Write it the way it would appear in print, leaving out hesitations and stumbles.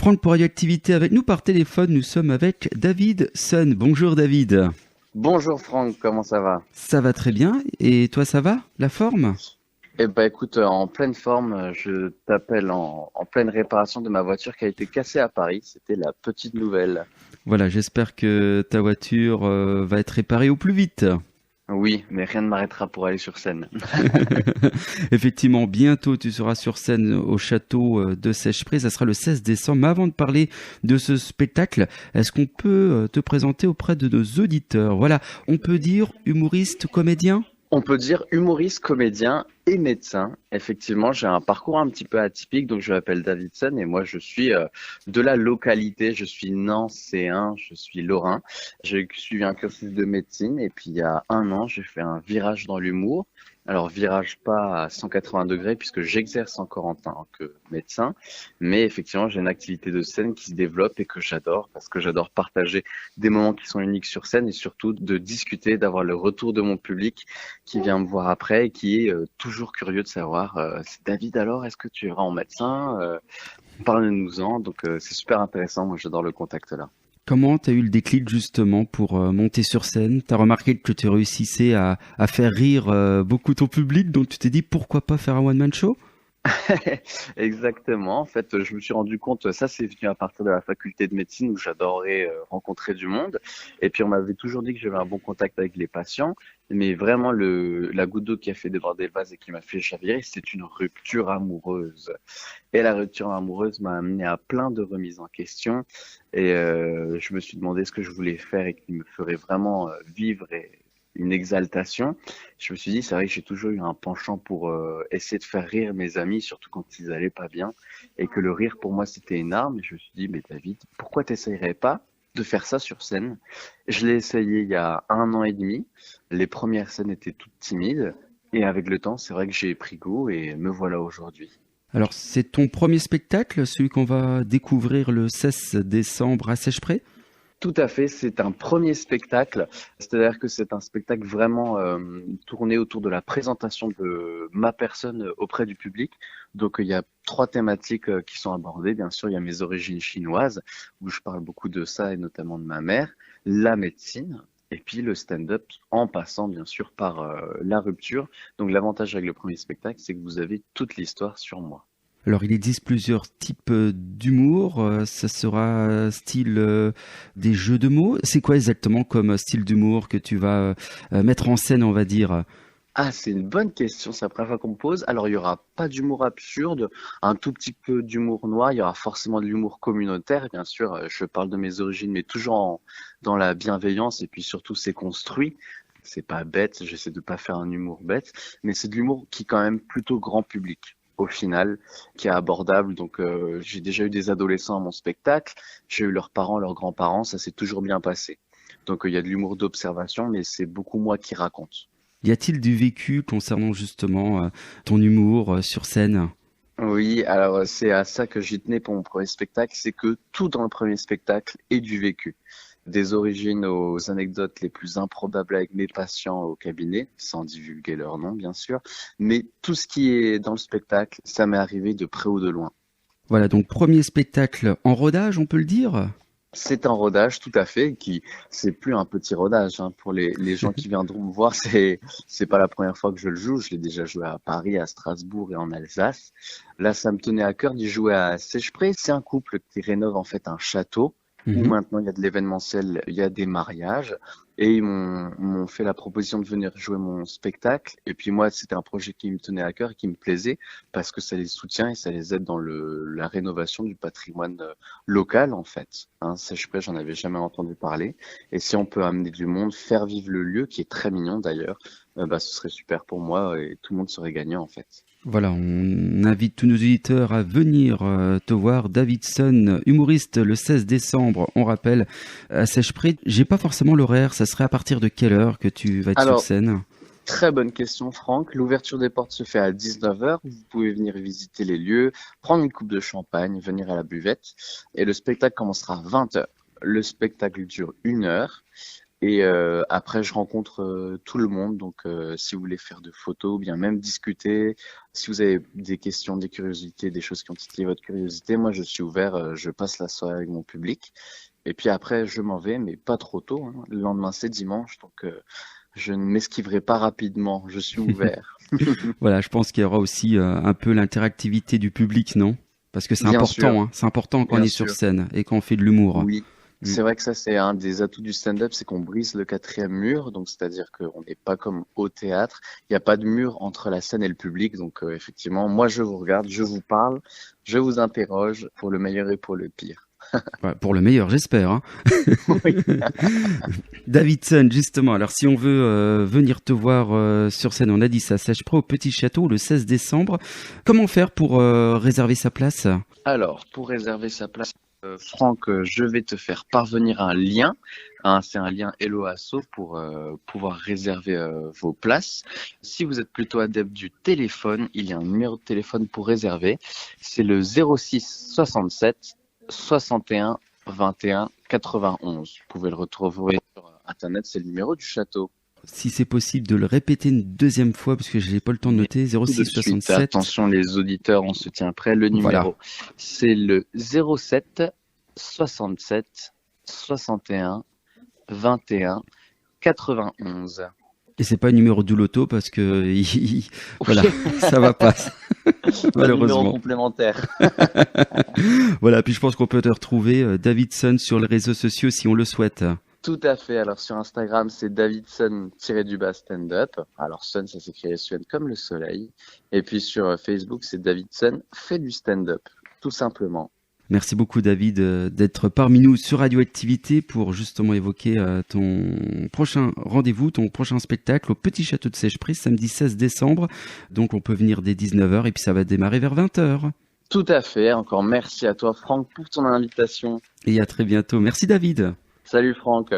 Franck pour Radioactivité avec nous par téléphone. Nous sommes avec David Sun. Bonjour David. Bonjour Franck, comment ça va? Ça va très bien. Et toi, ça va? La forme? Eh ben écoute, en pleine forme, je t'appelle en pleine réparation de ma voiture qui a été cassée à Paris. C'était la petite nouvelle. Voilà, j'espère que ta voiture va être réparée au plus vite. Oui, mais rien ne m'arrêtera pour aller sur scène. Effectivement, bientôt tu seras sur scène au château de Seicheprey. Ça sera le 16 décembre. Mais avant de parler de ce spectacle, est-ce qu'on peut te présenter auprès de nos auditeurs? Voilà, on peut dire humoriste, comédien? On peut dire humoriste, comédien et médecin. Effectivement, j'ai un parcours un petit peu atypique, donc je m'appelle Davidson et moi je suis de la localité, je suis nancéen, je suis lorrain. J'ai suivi un cursus de médecine et puis il y a un an, j'ai fait un virage dans l'humour. Alors virage pas à 180 degrés puisque j'exerce encore en tant que médecin, mais effectivement j'ai une activité de scène qui se développe et que j'adore parce que j'adore partager des moments qui sont uniques sur scène et surtout de discuter, d'avoir le retour de mon public qui vient me voir après et qui est toujours curieux de savoir c'est David alors, est-ce que tu iras en médecin parle-nous-en. Donc c'est super intéressant, moi j'adore le contact là. Comment tu as eu le déclic justement pour monter sur scène? Tu as remarqué que tu réussissais à faire rire beaucoup ton public, donc tu t'es dit pourquoi pas faire un one-man show? Exactement. En fait, je me suis rendu compte, ça c'est venu à partir de la faculté de médecine où j'adorais rencontrer du monde. Et puis on m'avait toujours dit que j'avais un bon contact avec les patients. Mais vraiment, la goutte d'eau qui a fait déborder le vase et qui m'a fait chavirer, c'est une rupture amoureuse. Et la rupture amoureuse m'a amené à plein de remises en question. Et je me suis demandé ce que je voulais faire et qui me ferait vraiment vivre et une exaltation. Je me suis dit, c'est vrai que j'ai toujours eu un penchant pour essayer de faire rire mes amis, surtout quand ils allaient pas bien, et que le rire pour moi c'était une arme. Et je me suis dit, mais David, pourquoi t'essayerais pas de faire ça sur scène? Je l'ai essayé il y a un an et demi. Les premières scènes étaient toutes timides, et avec le temps, c'est vrai que j'ai pris goût et me voilà aujourd'hui. Alors c'est ton premier spectacle, celui qu'on va découvrir le 16 décembre à Seicheprey? Tout à fait, c'est un premier spectacle, c'est-à-dire que c'est un spectacle vraiment tourné autour de la présentation de ma personne auprès du public. Donc il y a trois thématiques qui sont abordées. Bien sûr, il y a mes origines chinoises, où je parle beaucoup de ça et notamment de ma mère, la médecine, et puis le stand-up en passant bien sûr par la rupture. Donc l'avantage avec le premier spectacle, c'est que vous avez toute l'histoire sur moi. Alors, il existe plusieurs types d'humour. Ça sera style des jeux de mots. C'est quoi exactement comme style d'humour que tu vas mettre en scène, on va dire? Ah, c'est une bonne question, c'est la première fois qu'on me pose. Alors, il y aura pas d'humour absurde, un tout petit peu d'humour noir, il y aura forcément de l'humour communautaire, bien sûr, je parle de mes origines, mais toujours dans la bienveillance, et puis surtout, c'est construit. C'est pas bête, j'essaie de pas faire un humour bête, mais c'est de l'humour qui est quand même plutôt grand public, au final, qui est abordable. Donc, j'ai déjà eu des adolescents à mon spectacle, j'ai eu leurs parents, leurs grands-parents, ça s'est toujours bien passé. Donc, il y a de l'humour d'observation, mais c'est beaucoup moi qui raconte. Y a-t-il du vécu concernant justement ton humour sur scène? Oui, alors c'est à ça que j'y tenais pour mon premier spectacle, c'est que tout dans le premier spectacle est du vécu. Des origines aux anecdotes les plus improbables avec mes patients au cabinet, sans divulguer leur nom bien sûr, mais tout ce qui est dans le spectacle, ça m'est arrivé de près ou de loin. Voilà, donc premier spectacle en rodage, on peut le dire? C'est un rodage, tout à fait, qui c'est plus un petit rodage hein. Pour les gens qui viendront me voir, c'est pas la première fois que je le joue. Je l'ai déjà joué à Paris, à Strasbourg et en Alsace. Là, ça me tenait à cœur d'y jouer à Seicheprey. C'est un couple qui rénove en fait un château où Mhm. maintenant il y a de l'événementiel, il y a des mariages. Et ils m'ont fait la proposition de venir jouer mon spectacle. Et puis moi, c'était un projet qui me tenait à cœur et qui me plaisait parce que ça les soutient et ça les aide dans la rénovation du patrimoine local, en fait. Hein, Seicheprey, j'en avais jamais entendu parler. Et si on peut amener du monde, faire vivre le lieu, qui est très mignon d'ailleurs, bah, ce serait super pour moi et tout le monde serait gagnant, en fait. Voilà, on invite tous nos auditeurs à venir te voir. Davidson, humoriste, le 16 décembre, on rappelle, à Seicheprey. J'ai pas forcément l'horaire, ça serait à partir de quelle heure que tu vas être sur Alors, scène? très bonne question, Franck. L'ouverture des portes se fait à 19 heures. Vous pouvez venir visiter les lieux, prendre une coupe de champagne, venir à la buvette. Et le spectacle commencera à 20 heures. Le spectacle dure 1 heure. Et après, je rencontre tout le monde. Donc, si vous voulez faire de photos ou bien même discuter, si vous avez des questions, des curiosités, des choses qui ont titillé votre curiosité, moi, je suis ouvert. Je passe la soirée avec mon public. Et puis après, je m'en vais, mais pas trop tôt, hein. Le lendemain, c'est dimanche, donc je ne m'esquiverai pas rapidement. Je suis ouvert. Voilà, je pense qu'il y aura aussi un peu l'interactivité du public, non? Parce que c'est Bien sûr, important, hein. C'est important quand on bien est sur sûr. scène et quand on fait de l'humour. Oui, Mm. c'est vrai que ça, c'est un des atouts du stand-up, c'est qu'on brise le quatrième mur. Donc, c'est-à-dire qu'on n'est pas comme au théâtre. Il n'y a pas de mur entre la scène et le public. Donc, effectivement, moi, je vous regarde, je vous parle, je vous interroge pour le meilleur et pour le pire. Ouais, pour le meilleur, j'espère, hein. Oui. Davidson, justement, alors si on veut venir te voir sur scène, on a dit ça, Sèche Pro au Petit Château le 16 décembre, comment faire pour réserver sa place? Alors, pour réserver sa place, Franck, je vais te faire parvenir un lien. Hein, c'est un lien Hello Asso pour pouvoir réserver vos places. Si vous êtes plutôt adepte du téléphone, il y a un numéro de téléphone pour réserver. C'est le 06 67 61 21 91. Vous pouvez le retrouver sur Internet, c'est le numéro du château. Si c'est possible de le répéter une deuxième fois, parce que j'ai pas le temps de noter, Tout de 06 suite, 67, attention les auditeurs, on se tient prêt. Le voilà. numéro, c'est le 07 67 61 21 91. Et c'est pas un numéro du loto parce que voilà, ça va pas, Pas de numéro malheureusement. complémentaire. Voilà, puis je pense qu'on peut te retrouver Davidson sur les réseaux sociaux si on le souhaite. Tout à fait. Alors sur Instagram, c'est Davidson-du-bas stand-up. Alors Sun, ça s'écrit S-U-N comme le soleil. Et puis sur Facebook, c'est Davidson fait du stand-up. Tout simplement. Merci beaucoup David d'être parmi nous sur Radioactivité pour justement évoquer ton prochain rendez-vous, ton prochain spectacle au Petit Château de Sèche-Prise samedi 16 décembre. Donc on peut venir dès 19h et puis ça va démarrer vers 20h. Tout à fait. Encore merci à toi, Franck, pour ton invitation. Et à très bientôt. Merci David. Salut, Franck.